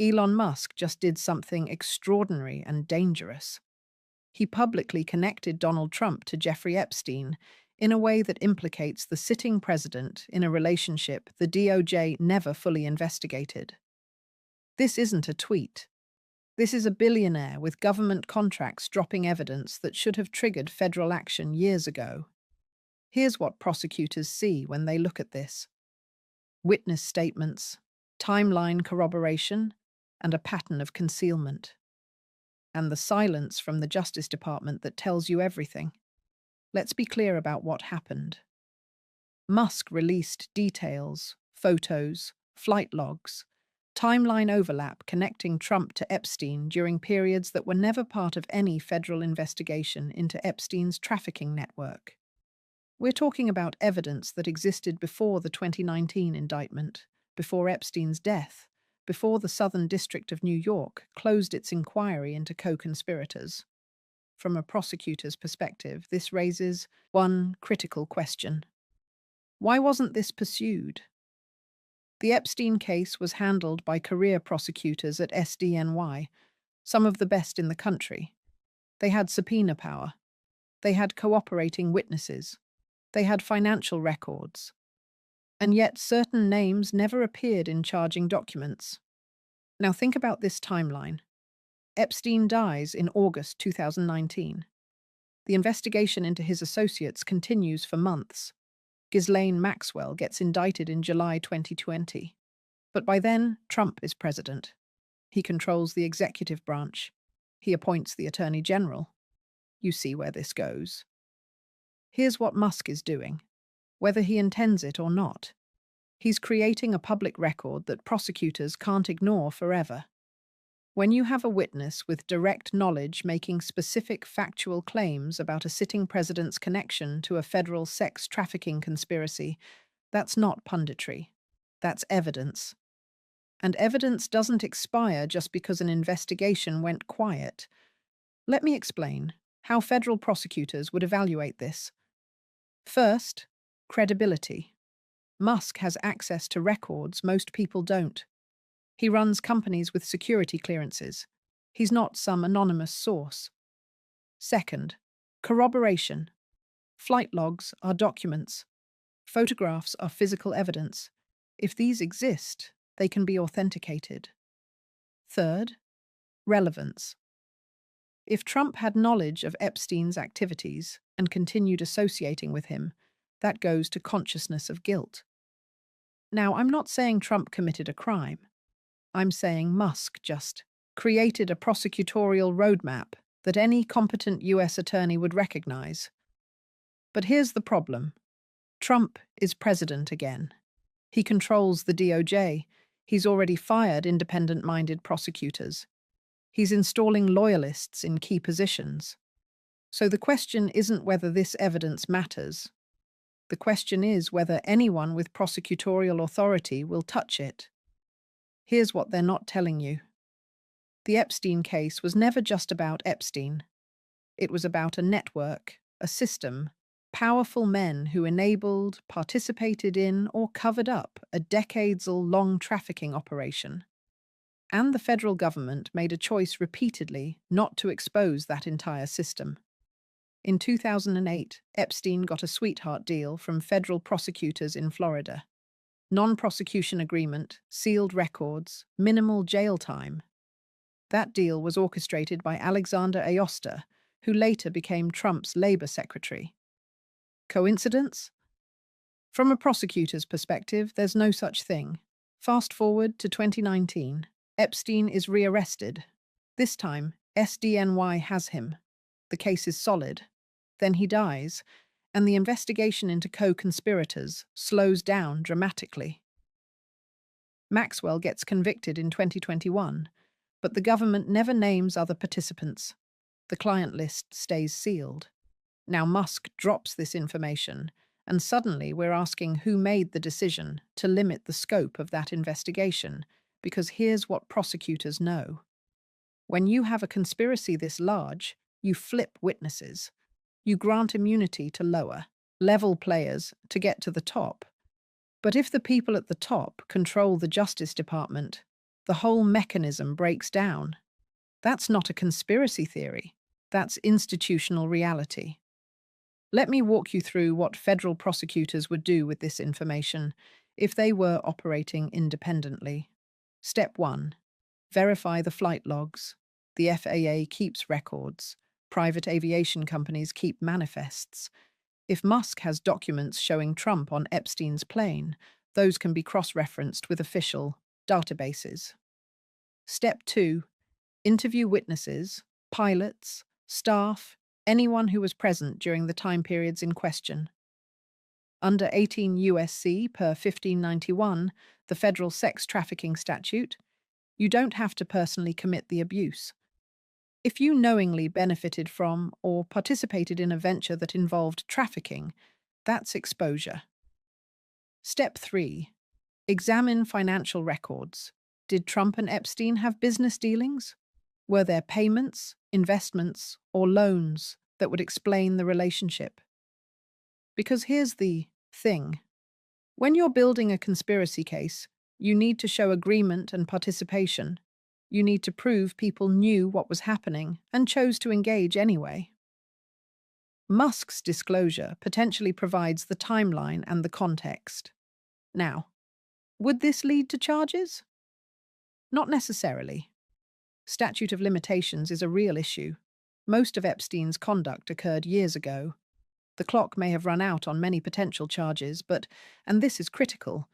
Elon Musk just did something extraordinary and dangerous. He publicly connected Donald Trump to Jeffrey Epstein in a way that implicates the sitting president in a relationship the DOJ never fully investigated. This isn't a tweet. This is a billionaire with government contracts dropping evidence that should have triggered federal action years ago. Here's what prosecutors see when they look at this: witness statements, timeline corroboration, and a pattern of concealment. And the silence from the Justice Department that tells you everything. Let's be clear about what happened. Musk released details, photos, flight logs, timeline overlap connecting Trump to Epstein during periods that were never part of any federal investigation into Epstein's trafficking network. We're talking about evidence that existed before the 2019 indictment, before Epstein's death, before the Southern District of New York closed its inquiry into co-conspirators. From a prosecutor's perspective, this raises one critical question. Why wasn't this pursued? The Epstein case was handled by career prosecutors at SDNY, some of the best in the country. They had subpoena power. They had cooperating witnesses. They had financial records. And yet certain names never appeared in charging documents. Now think about this timeline. Epstein dies in August 2019. The investigation into his associates continues for months. Ghislaine Maxwell gets indicted in July 2020. But by then, Trump is president. He controls the executive branch. He appoints the attorney general. You see where this goes. Here's what Musk is doing, whether he intends it or not. He's creating a public record that prosecutors can't ignore forever. When you have a witness with direct knowledge making specific factual claims about a sitting president's connection to a federal sex trafficking conspiracy, that's not punditry. That's evidence. And evidence doesn't expire just because an investigation went quiet. Let me explain how federal prosecutors would evaluate this. First, credibility. Musk has access to records most people don't. He runs companies with security clearances. He's not some anonymous source. Second, corroboration. Flight logs are documents. Photographs are physical evidence. If these exist, they can be authenticated. Third, relevance. If Trump had knowledge of Epstein's activities and continued associating with him, that goes to consciousness of guilt. Now, I'm not saying Trump committed a crime. I'm saying Musk just created a prosecutorial roadmap that any competent US attorney would recognize. But here's the problem. Trump is president again. He controls the DOJ. He's already fired independent-minded prosecutors. He's installing loyalists in key positions. So the question isn't whether this evidence matters. The question is whether anyone with prosecutorial authority will touch it. Here's what they're not telling you. The Epstein case was never just about Epstein. It was about a network, a system, powerful men who enabled, participated in, or covered up a decades-long trafficking operation. And the federal government made a choice repeatedly not to expose that entire system. In 2008, Epstein got a sweetheart deal from federal prosecutors in Florida. Non-prosecution agreement, sealed records, minimal jail time. That deal was orchestrated by Alexander Aosta, who later became Trump's labor secretary. Coincidence? From a prosecutor's perspective, there's no such thing. Fast forward to 2019. Epstein is rearrested. This time, SDNY has him. The case is solid. Then he dies, and the investigation into co-conspirators slows down dramatically. Maxwell gets convicted in 2021, but the government never names other participants. The client list stays sealed. Now Musk drops this information, and suddenly we're asking who made the decision to limit the scope of that investigation, because here's what prosecutors know. When you have a conspiracy this large, you flip witnesses. You grant immunity to lower-level players to get to the top. But if the people at the top control the Justice Department, The whole mechanism breaks down. That's not a conspiracy theory. That's institutional reality. Let me walk you through what federal prosecutors would do with this information if they were operating independently. Step 1. Verify the flight logs. The FAA keeps records. Private aviation companies keep manifests. If Musk has documents showing Trump on Epstein's plane, those can be cross-referenced with official databases. Step 2. Interview witnesses, pilots, staff, anyone who was present during the time periods in question. Under 18 U.S.C. per 1591, the federal sex trafficking statute, you don't have to personally commit the abuse. If you knowingly benefited from or participated in a venture that involved trafficking, that's exposure. Step 3. Examine financial records. Did Trump and Epstein have business dealings? Were there payments, investments, or loans that would explain the relationship? Because here's the thing. When you're building a conspiracy case, you need to show agreement and participation. You need to prove people knew what was happening and chose to engage anyway. Musk's disclosure potentially provides the timeline and the context. Now, would this lead to charges? Not necessarily. Statute of limitations is a real issue. Most of Epstein's conduct occurred years ago. The clock may have run out on many potential charges, but, and this is critical,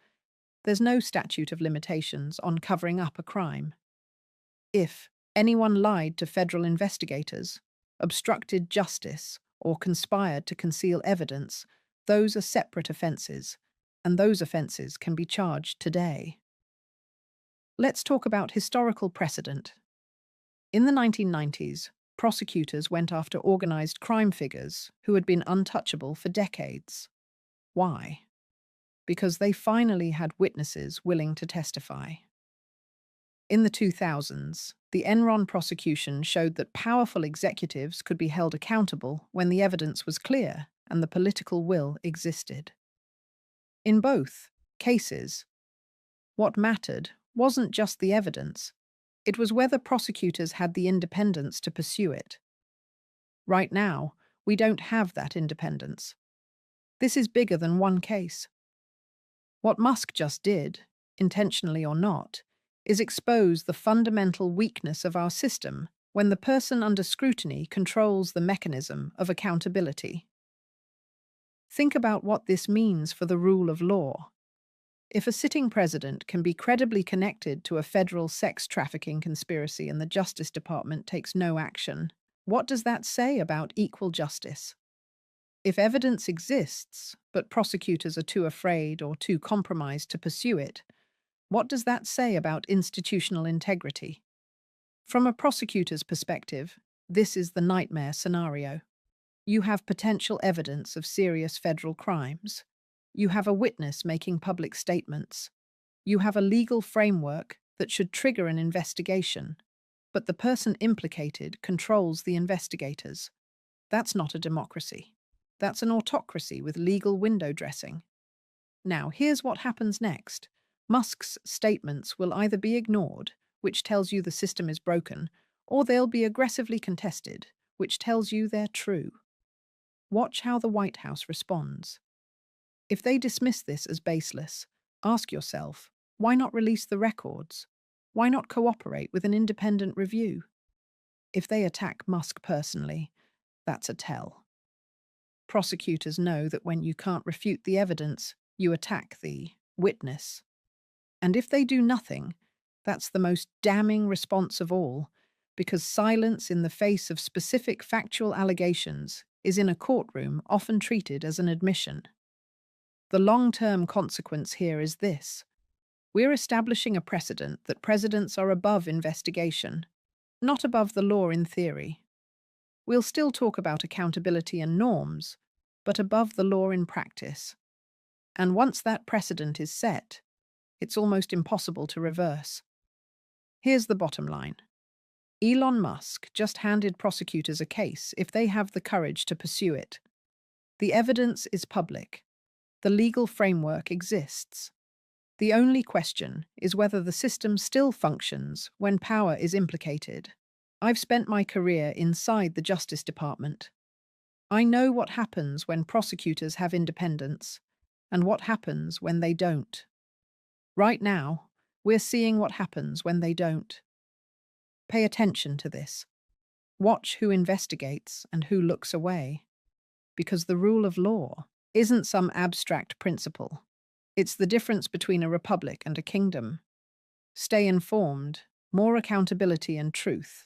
there's no statute of limitations on covering up a crime. If anyone lied to federal investigators, obstructed justice, or conspired to conceal evidence, those are separate offences, and those offences can be charged today. Let's talk about historical precedent. In the 1990s, prosecutors went after organised crime figures who had been untouchable for decades. Why? Because they finally had witnesses willing to testify. In the 2000s, the Enron prosecution showed that powerful executives could be held accountable when the evidence was clear and the political will existed. In both cases, what mattered wasn't just the evidence, it was whether prosecutors had the independence to pursue it. Right now, we don't have that independence. This is bigger than one case. What Musk just did, intentionally or not, is expose the fundamental weakness of our system when the person under scrutiny controls the mechanism of accountability. Think about what this means for the rule of law. If a sitting president can be credibly connected to a federal sex trafficking conspiracy and the Justice Department takes no action, what does that say about equal justice? If evidence exists, but prosecutors are too afraid or too compromised to pursue it, what does that say about institutional integrity? From a prosecutor's perspective, this is the nightmare scenario. You have potential evidence of serious federal crimes. You have a witness making public statements. You have a legal framework that should trigger an investigation, but the person implicated controls the investigators. That's not a democracy. That's an autocracy with legal window dressing. Now, here's what happens next. Musk's statements will either be ignored, which tells you the system is broken, or they'll be aggressively contested, which tells you they're true. Watch how the White House responds. If they dismiss this as baseless, ask yourself, why not release the records? Why not cooperate with an independent review? If they attack Musk personally, that's a tell. Prosecutors know that when you can't refute the evidence, you attack the witness. And if they do nothing, that's the most damning response of all, because silence in the face of specific factual allegations is in a courtroom often treated as an admission. The long-term consequence here is this. We're establishing a precedent that presidents are above investigation, not above the law in theory. We'll still talk about accountability and norms, but above the law in practice. And once that precedent is set, it's almost impossible to reverse. Here's the bottom line. Elon Musk just handed prosecutors a case if they have the courage to pursue it. The evidence is public. The legal framework exists. The only question is whether the system still functions when power is implicated. I've spent my career inside the Justice Department. I know what happens when prosecutors have independence and what happens when they don't. Right now, we're seeing what happens when they don't. Pay attention to this. Watch who investigates and who looks away. Because the rule of law isn't some abstract principle. It's the difference between a republic and a kingdom. Stay informed, more accountability and truth.